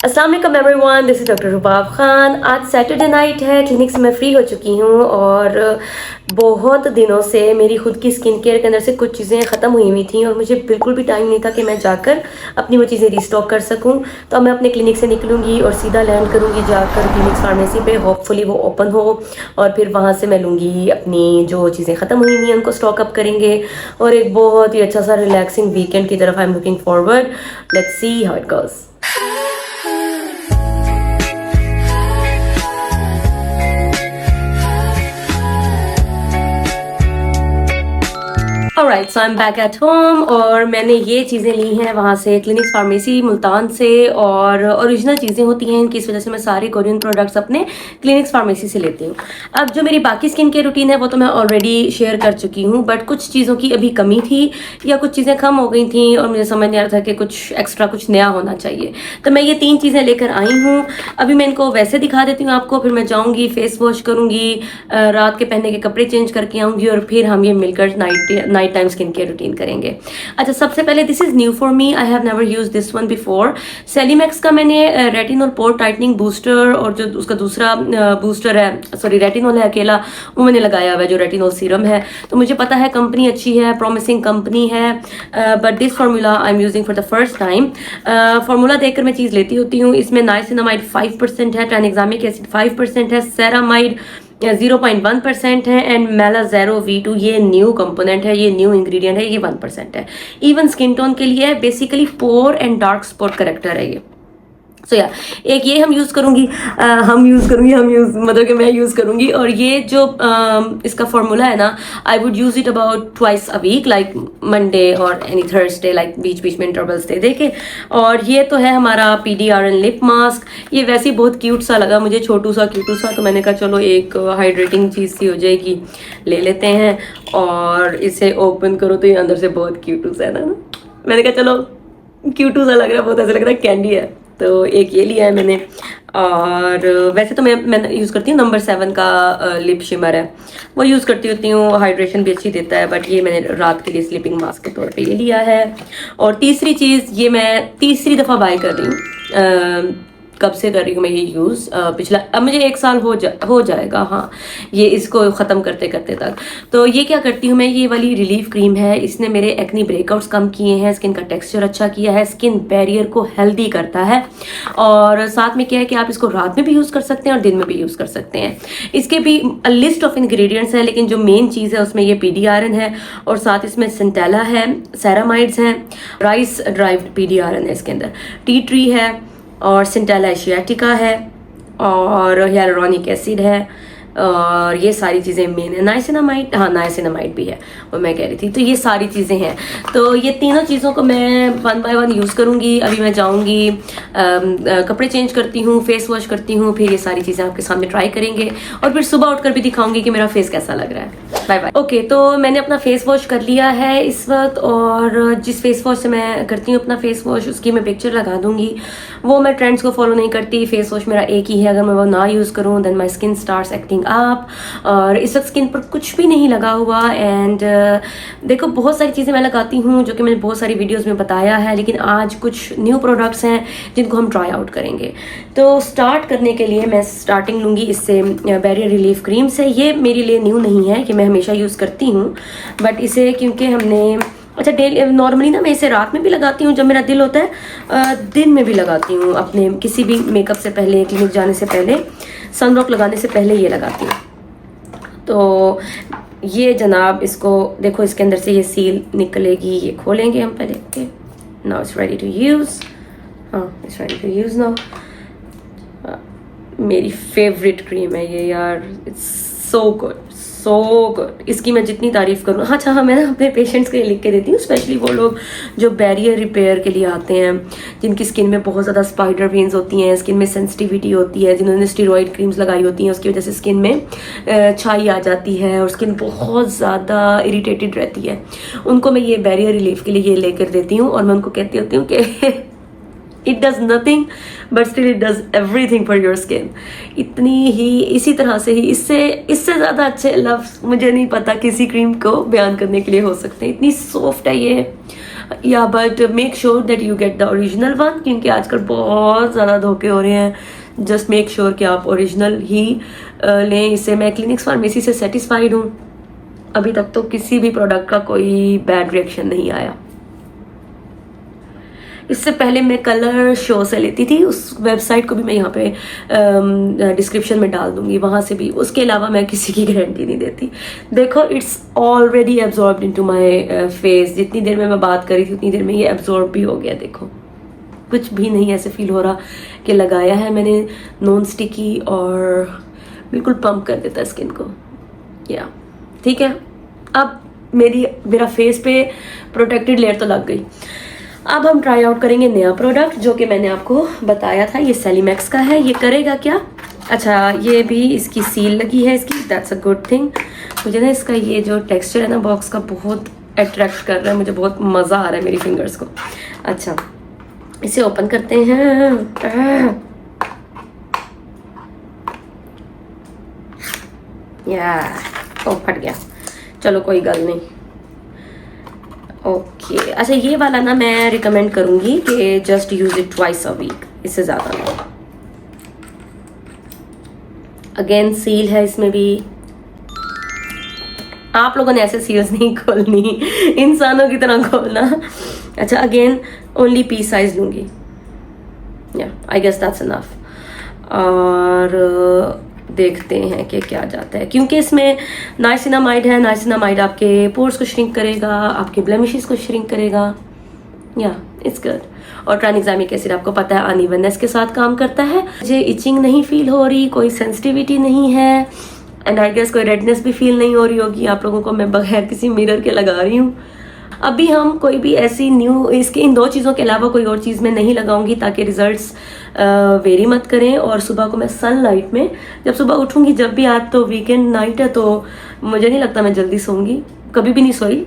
अस्सलाम वालेकुम everyone, this is doctor रुबाब ख़ान। आज सैटरडे नाइट है, क्लिनिक से मैं फ़्री हो चुकी हूँ और बहुत दिनों से मेरी खुद की स्किन केयर के अंदर से कुछ चीज़ें ख़त्म हुई हुई थी और मुझे बिल्कुल भी टाइम नहीं था कि मैं जाकर अपनी वो चीज़ें रीस्टॉक कर सकूँ। तो मैं अपने क्लिनिक से निकलूँगी और सीधा लैंड करूँगी जाकर क्लिनिक्स फार्मेसी पे, होपफुली वो ओपन हो और फिर वहाँ से मैं लूँगी अपनी जो चीज़ें ख़त्म हुई हुई हैं उनको स्टॉक अप करेंगे और एक बहुत ही अच्छा सा रिलैक्सिंग वीकेंड की तरफ I am looking forward. Let's see how it goes. Alright, so I am back at home और मैंने ये चीज़ें ली हैं वहाँ से क्लिनिक्स फार्मेसी मुल्तान से और ओरिजिनल चीज़ें होती हैं इनकी, इस वजह से मैं सारे कोरियन प्रोडक्ट्स अपने क्लिनिक्स फार्मेसी से लेती हूँ। अब जो मेरी बाकी स्किन केयर रूटीन है वो तो मैं ऑलरेडी शेयर कर चुकी हूँ, बट कुछ चीज़ों की अभी कमी थी या कुछ चीज़ें कम हो गई थी और मुझे समझ नहीं आ रहा था कि कुछ एक्स्ट्रा कुछ नया होना चाहिए। तो मैं ये 3 चीज़ें लेकर आई हूँ। अभी मैं इनको वैसे दिखा देती हूँ आपको, फिर मैं जाऊँगी फेस वॉश करूँगी, रात के पहनने के कपड़े चेंज करके आऊँगी और फिर हम ये मिलकर night time skin care routine करेंगे। अच्छा, सबसे पहले this is new for me, I have never used this one before. Celimax का मैंने रेटिनॉल पोर टाइटनिंग बूस्टर और जो उसका दूसरा बूस्टर है, सॉरी रेटिनॉल है अकेला, वो मैंने लगाया हुआ है जो रेटिनॉल सीरम है। तो मुझे पता है कंपनी अच्छी है, प्रॉमिसिंग कंपनी है, but this formula I am using for the first time. Formula देखकर मैं चीज़ लेती होती हूँ। इसमें नाइसिनामाइड 5% है, ट्राइनेक्सामिक एसिड 5% है, सेरामाइड 0.1% है एंड मेलाजेरो V2 ये न्यू कंपोनेंट है, ये न्यू इंग्रेडिएंट है, ये 1% है। इवन स्किन टोन के लिए है, basically pore and dark spot corrector है ये। सो या एक ये हम यूज़ मतलब कि मैं यूज़ करूँगी। और ये जो इसका फार्मूला है ना, I would use it about twice a week, like Monday और एनी थर्सडे, लाइक बीच बीच में इंटरवल्स दे देके। और ये तो है हमारा PDRN लिप मास्क। ये वैसे ही बहुत क्यूट सा लगा मुझे, छोटू सा तो मैंने कहा चलो एक हाइड्रेटिंग चीज़ सी हो जाएगी, ले लेते हैं। और इसे ओपन करो तो ये अंदर से बहुत क्यूटू सा है ना, मैंने कहा चलो क्यूटू सा लग रहा है, बहुत ऐसा लग रहा है कैंडी है, तो एक ये लिया है मैंने। और वैसे तो मैं यूज़ करती हूँ नंबर 7 का लिप शिमर है, वो यूज़ करती होती हूँ, हाइड्रेशन भी अच्छी देता है, बट ये मैंने रात के लिए स्लीपिंग मास्क के तौर पे ये लिया है। और तीसरी चीज़, ये मैं तीसरी दफ़ा बाय कर रही हूँ, कब से कर रही हूँ मैं ये यूज़, पिछला अब मुझे 1 साल हो जाएगा, हाँ, ये इसको ख़त्म करते करते तक। तो ये क्या करती हूँ मैं, ये वाली रिलीफ क्रीम है, इसने मेरे एक्नी ब्रेकआउट्स कम किए हैं, स्किन का टेक्सचर अच्छा किया है, स्किन बैरियर को हेल्दी करता है। और साथ में क्या है कि आप इसको रात में भी यूज़ कर सकते हैं और दिन में भी यूज़ कर सकते हैं। इसके भी लिस्ट ऑफ इंग्रेडिएंट्स है, लेकिन जो मेन चीज़ है उसमें ये PDRN है और साथ इसमें सेंटेला है, सेरामाइड्स हैं, राइस ड्राइव्ड PDRN है इसके अंदर, टी ट्री है और सिंटेला एशियाटिका है और हियालुरोनिक एसिड है और ये सारी चीज़ें मेन है। नाइसिनामाइड, हाँ नाइसिनामाइड भी है, वो मैं कह रही थी। तो ये सारी चीज़ें हैं, तो ये तीनों चीज़ों को मैं 1 बाय 1 यूज़ करूँगी। अभी मैं जाऊँगी, कपड़े चेंज करती हूँ, फेस वॉश करती हूँ, फिर ये सारी चीज़ें आपके सामने ट्राई करेंगे और फिर सुबह उठकर भी दिखाऊंगी कि मेरा फेस कैसा लग रहा है। Bye bye. ओके, तो मैंने अपना फेस वॉश कर लिया है इस वक्त, और जिस फेस वॉश से मैं करती हूँ अपना फेस वॉश, उसकी मैं पिक्चर लगा दूंगी। वो मैं ट्रेंड्स को फॉलो नहीं करती, फेस वॉश मेरा एक ही है, अगर मैं वो ना यूज़ करूँ then my skin starts acting up. और इस वक्त स्किन पर कुछ भी नहीं लगा हुआ एंड देखो बहुत सारी चीज़ें मैं लगाती हूँ जो कि मैंने बहुत सारी वीडियोस में बताया है, लेकिन आज कुछ न्यू प्रोडक्ट्स हैं जिनको हम ट्राई आउट करेंगे। तो स्टार्ट करने के लिए मैं स्टार्टिंग लूँगी इससे, बैरियर रिलीफ क्रीम से। ये मेरे लिए न्यू नहीं है कि मैं हमेशा यूज़ करती हूँ, बट इसे क्योंकि हमने अच्छा डेली नॉर्मली ना मैं इसे रात में भी लगाती हूँ जब मेरा दिल होता है, दिन में भी लगाती हूँ अपने किसी भी मेकअप से पहले, क्लिनिक जाने से पहले, सनब्लॉक लगाने से पहले ये लगाती हूँ। तो ये जनाब, इसको देखो, इसके अंदर से ये सील निकलेगी, ये खोलेंगे हम पहले। Okay, now it's ready to use, हाँ it's ready to use now. मेरी फेवरेट क्रीम है ये यार, it's so good so good. इसकी मैं जितनी तारीफ़ करूँ, अच्छा हाँ, मैं ना अपने पेशेंट्स के लिए लिख के देती हूँ, स्पेशली वो लोग जो बैरियर रिपेयर के लिए आते हैं, जिनकी स्किन में बहुत ज़्यादा स्पाइडर वेन्स होती हैं, स्किन में सेंसिटिविटी होती है, जिन्होंने स्टेरॉइड क्रीम्स लगाई होती हैं, उसकी वजह से स्किन में छाई आ जाती है और स्किन बहुत ज़्यादा इरीटेटेड रहती है, उनको मैं ये बैरियर रिलीफ के लिए ये लेकर देती हूँ। और मैं उनको कहती होती हूँ कि it does nothing but still it does everything for your skin. इतनी ही, इसी तरह से ही, इससे ज़्यादा अच्छे लफ्ज़ मुझे नहीं पता किसी क्रीम को बयान करने के लिए हो सकते हैं। इतनी सॉफ्ट है ये, या but make sure that you get the original one, क्योंकि आजकल बहुत ज़्यादा धोखे हो रहे हैं। जस्ट मेक श्योर कि आप ओरिजिनल ही लें। इससे मैं क्लिनिक्स फार्मेसी से सेटिस्फाइड हूँ। अभी तक तो किसी भी प्रोडक्ट का कोई बैड रिएक्शन नहीं आया। इससे पहले मैं कलर शो से लेती थी, उस वेबसाइट को भी मैं यहाँ पे डिस्क्रिप्शन में डाल दूंगी, वहाँ से भी। उसके अलावा मैं किसी की गारंटी नहीं देती। देखो it's already absorbed into my face. जितनी देर में मैं बात करी थी उतनी देर में ये एब्जॉर्ब भी हो गया। देखो कुछ भी नहीं ऐसे फील हो रहा कि लगाया है मैंने नॉन स्टिकी, और बिल्कुल पंप कर देता है स्किन को। या ठीक है, अब मेरा फेस पे प्रोटेक्टेड लेयर तो लग गई। अब हम ट्राई आउट करेंगे नया प्रोडक्ट जो कि मैंने आपको बताया था, ये सेलिमैक्स का है। ये करेगा क्या? अच्छा, ये भी इसकी सील लगी है इसकी, दैट्स अ गुड थिंग। मुझे ना इसका ये जो टेक्सचर है ना बॉक्स का बहुत अट्रैक्ट कर रहा है, मुझे बहुत मज़ा आ रहा है मेरी फिंगर्स को। अच्छा, इसे ओपन करते हैं। या फट गया, चलो कोई गल नहीं। ओके अच्छा, ये वाला ना मैं रिकमेंड करूंगी कि just use it twice a week, इससे ज़्यादा नहीं। अगेन सील है इसमें भी। आप लोगों ने ऐसे सील्स नहीं खोलनी, इंसानों की तरह खोलना। अच्छा, अगेन ओनली पी साइज लूंगी। या आई गेस दैट्स इनफ। और देखते हैं कि क्या जाता है, क्योंकि इसमें नाइसिनामाइड है। नाइसिनामाइड आपके पोर्स को श्रिंक करेगा, आपके ब्लेमिशेस को श्रिंक करेगा। या इट्स गुड। और ट्राइनेक्सामिक एसिड आपको पता है अनइवननेस के साथ काम करता है। मुझे इचिंग नहीं फील हो रही, कोई सेंसिटिविटी नहीं है, एंड आई गेस कोई रेडनेस भी फील नहीं हो रही होगी आप लोगों को। मैं बगैर किसी मिरर के लगा रही हूँ। अभी हम कोई भी ऐसी न्यू इसके इन दो चीज़ों के अलावा कोई और चीज़ मैं नहीं लगाऊंगी ताकि रिजल्ट्स वेरी मत करें। और सुबह को मैं सनलाइट में जब सुबह उठूंगी, जब भी, आज तो वीकेंड नाइट है तो मुझे नहीं लगता मैं जल्दी सोऊंगी, कभी भी नहीं सोई।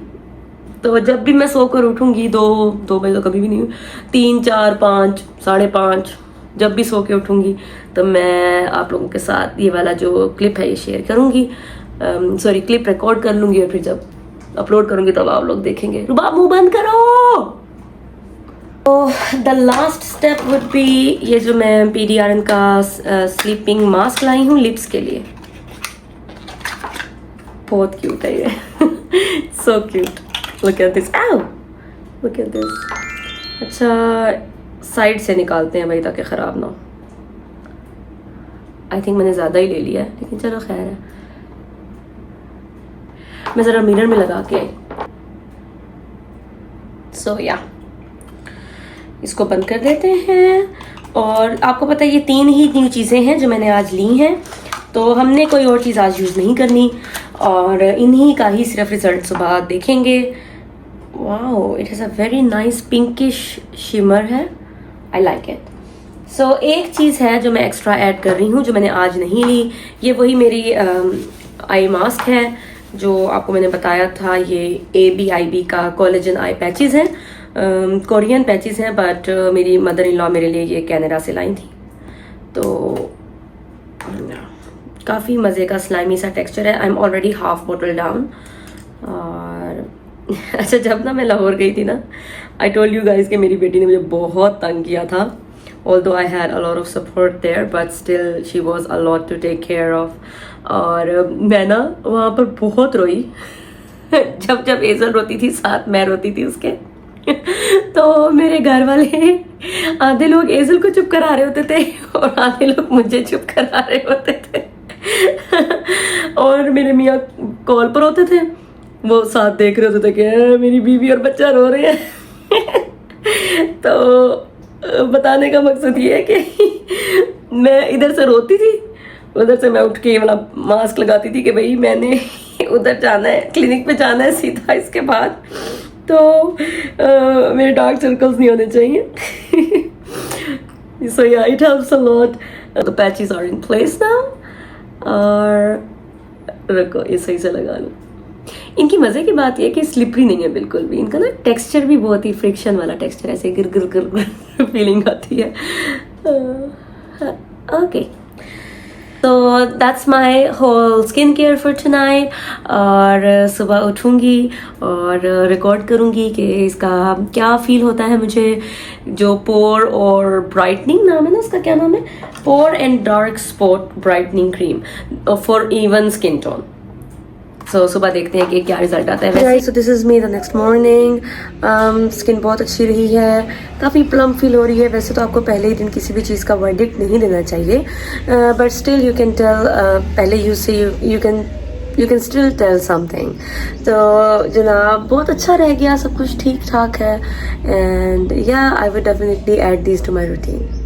तो जब भी मैं सोकर उठूंगी 2 बजे तो कभी भी नहीं हुई, 3, 4, 5, 5:30 जब भी सो के उठूंगी तो मैं आप लोगों के साथ ये वाला जो क्लिप है ये शेयर करूंगी। सॉरी, क्लिप रिकॉर्ड कर लूंगी और फिर जब अपलोड करूंगी तब आप लोग देखेंगे। रुबाब मुंह बंद करो। तो the last step would be ये जो मैं PDRN का स्लीपिंग मास्क लाई हूँ लिप्स के लिए। बहुत क्यूट है ये। So cute, look at this. आउ, लुक एट दिस। अच्छा, साइड से निकालते हैं भाई ताकि ख़राब ना हो। आई थिंक मैंने ज़्यादा ही ले लिया है, लेकिन चलो खैर है। मैं ज़रा मिरर में लगा के आई। सो या इसको बंद कर देते हैं। और आपको पता है ये 3 ही न्यू चीज़ें हैं जो मैंने आज ली हैं, तो हमने कोई और चीज़ आज यूज़ नहीं करनी और इन्हीं का ही सिर्फ रिजल्ट सुबह देखेंगे। Wow, it has a very nice pinkish shimmer है, आई लाइक इट। सो एक चीज़ है जो मैं एक्स्ट्रा ऐड कर रही हूँ जो मैंने आज नहीं ली। ये वही मेरी आई मास्क है जो आपको मैंने बताया था। ये ABIB का कोलेजन आई पैचेस हैं, कोरियन पैचेस हैं, बट मेरी मदर इन लॉ मेरे लिए ये कनाडा से लाई थी। तो काफ़ी मज़े का स्लाइमी सा टेक्सचर है। I am already half bottle down. और अच्छा, जब ना मैं लाहौर गई थी ना, आई टोल्ड यू गाइज कि मेरी बेटी ने मुझे बहुत तंग किया था। although I had a lot of support there, but still she was a lot to take care of. और मैं ना वहाँ पर बहुत रोई। जब एजल रोती थी साथ मैं रोती थी उसके। तो मेरे घर वाले आधे लोग एजल को चुप करा रहे होते थे और आधे लोग मुझे चुप करा रहे होते थे। और मेरे मियाँ कॉल पर होते थे, वो साथ देख रहे होते थे कि मेरी बीवी और बच्चा रो रहे हैं। तो बताने का मकसद ये है कि मैं इधर से रोती थी, उधर से मैं उठ के ये वाला मास्क लगाती थी कि भाई मैंने उधर जाना है, क्लिनिक पे जाना है सीधा इसके बाद, तो मेरे डार्क सर्कल्स नहीं होने चाहिए। So yeah, it helps a lot. The patches are in place now. और रखो ये सही से लगा लो। इनकी मज़े की बात यह कि स्लिपरी नहीं है बिल्कुल भी। इनका ना टेक्सचर भी बहुत ही फ्रिक्शन वाला टेक्सचर, ऐसे गिर गिर गिर फीलिंग आती है। ओके, तो so that's my whole skin care for tonight. और सुबह उठूँगी और रिकॉर्ड करूँगी कि इसका क्या फील होता है मुझे। जो पोर और ब्राइटनिंग नाम है ना उसका, क्या नाम है, pore and dark spot brightening cream for even skin tone. So सुबह देखते हैं कि क्या रिजल्ट आता है। So this is me the next morning. Skin बहुत अच्छी रही है, काफ़ी प्लम फील हो रही है। वैसे तो आपको पहले ही दिन किसी भी चीज़ का वर्डिक्ट नहीं देना चाहिए, but still you can tell, पहले you can still tell something. तो जनाब बहुत अच्छा रह गया, सब कुछ ठीक ठाक है। And yeah I would definitely add this to my routine.